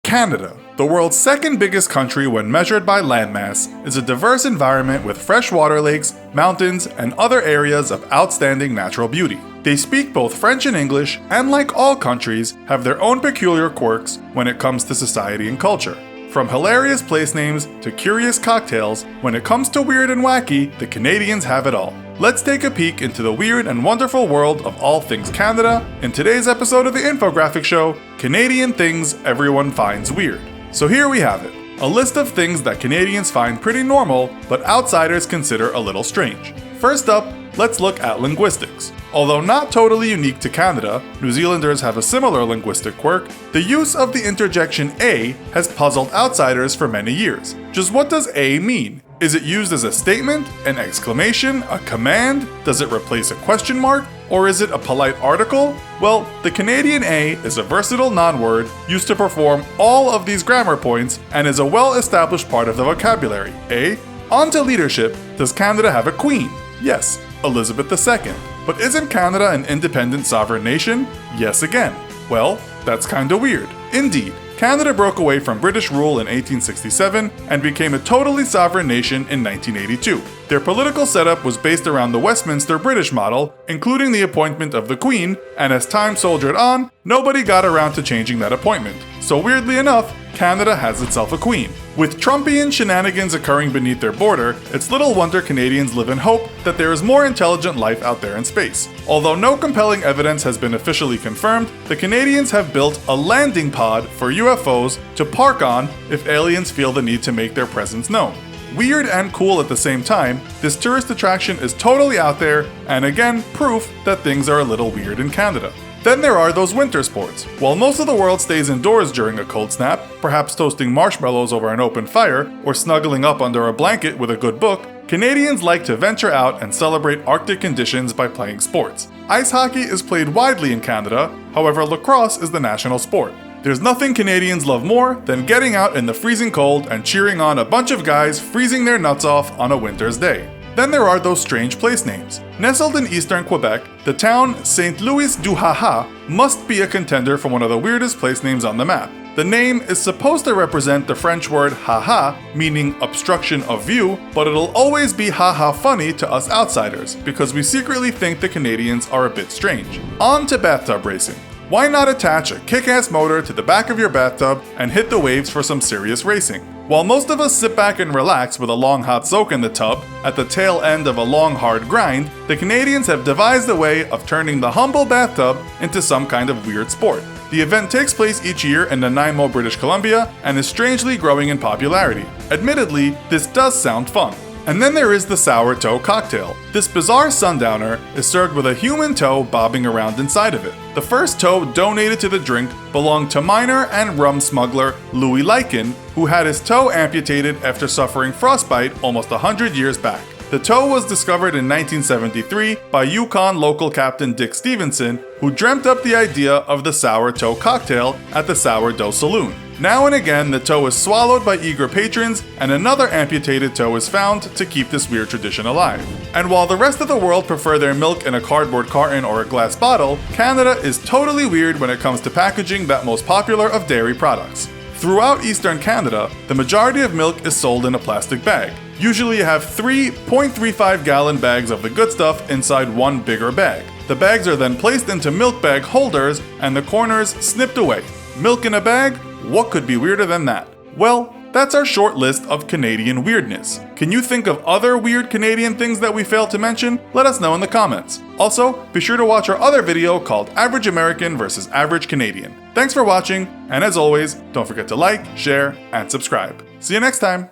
Canada, the world's second biggest country when measured by landmass, is a diverse environment with freshwater lakes, mountains, and other areas of outstanding natural beauty. They speak both French and English, and like all countries, have their own peculiar quirks when it comes to society and culture. From hilarious place names to curious cocktails, when it comes to weird and wacky, the Canadians have it all. Let's take a peek into the weird and wonderful world of all things Canada in today's episode of the Infographics show, Canadian Things Everyone Finds Weird. So here we have it, a list of things that Canadians find pretty normal, but outsiders consider a little strange. First up, let's look at linguistics. Although not totally unique to Canada, New Zealanders have a similar linguistic quirk. The use of the interjection "a" has puzzled outsiders for many years. Just what does "a" mean? Is it used as a statement, an exclamation, a command? Does it replace a question mark? Or is it a polite article? Well, the Canadian "a" is a versatile non-word used to perform all of these grammar points and is a well-established part of the vocabulary. On to leadership. Does Canada have a queen? Yes, Elizabeth II. But isn't Canada an independent sovereign nation? Yes again. Well, that's kinda weird. Indeed, Canada broke away from British rule in 1867 and became a totally sovereign nation in 1982. Their political setup was based around the Westminster British model, including the appointment of the Queen, and as time soldiered on, nobody got around to changing that appointment. So weirdly enough, Canada has itself a queen. With Trumpian shenanigans occurring beneath their border, it's little wonder Canadians live in hope that there is more intelligent life out there in space. Although no compelling evidence has been officially confirmed, the Canadians have built a landing pod for UFOs to park on if aliens feel the need to make their presence known. Weird and cool at the same time, this tourist attraction is totally out there, and again, proof that things are a little weird in Canada. Then there are those winter sports. While most of the world stays indoors during a cold snap, perhaps toasting marshmallows over an open fire, or snuggling up under a blanket with a good book, Canadians like to venture out and celebrate Arctic conditions by playing sports. Ice hockey is played widely in Canada, however lacrosse is the national sport. There's nothing Canadians love more than getting out in the freezing cold and cheering on a bunch of guys freezing their nuts off on a winter's day. Then there are those strange place names. Nestled in eastern Quebec, the town St. Louis du Haha must be a contender for one of the weirdest place names on the map. The name is supposed to represent the French word haha, meaning obstruction of view, but it'll always be haha funny to us outsiders, because we secretly think the Canadians are a bit strange. On to bathtub racing. Why not attach a kick-ass motor to the back of your bathtub and hit the waves for some serious racing? While most of us sit back and relax with a long hot soak in the tub at the tail end of a long hard grind, the Canadians have devised a way of turning the humble bathtub into some kind of weird sport. The event takes place each year in Nanaimo, British Columbia, and is strangely growing in popularity. Admittedly, this does sound fun. And then there is the sour toe cocktail. This bizarre sundowner is served with a human toe bobbing around inside of it. The first toe donated to the drink belonged to miner and rum smuggler Louie Liken, who had his toe amputated after suffering frostbite almost 100 years back. The toe was discovered in 1973 by Yukon local Captain Dick Stevenson, who dreamt up the idea of the sour toe cocktail at the Sourdough Saloon. Now and again, the toe is swallowed by eager patrons, and another amputated toe is found to keep this weird tradition alive. And while the rest of the world prefer their milk in a cardboard carton or a glass bottle, Canada is totally weird when it comes to packaging that most popular of dairy products. Throughout eastern Canada, the majority of milk is sold in a plastic bag. Usually you have 3 0.35-gallon bags of the good stuff inside one bigger bag. The bags are then placed into milk bag holders and the corners snipped away. Milk in a bag? What could be weirder than that? Well, that's our short list of Canadian weirdness. Can you think of other weird Canadian things that we failed to mention? Let us know in the comments. Also, be sure to watch our other video called Average American versus Average Canadian. Thanks for watching, and as always, don't forget to like, share, and subscribe. See you next time!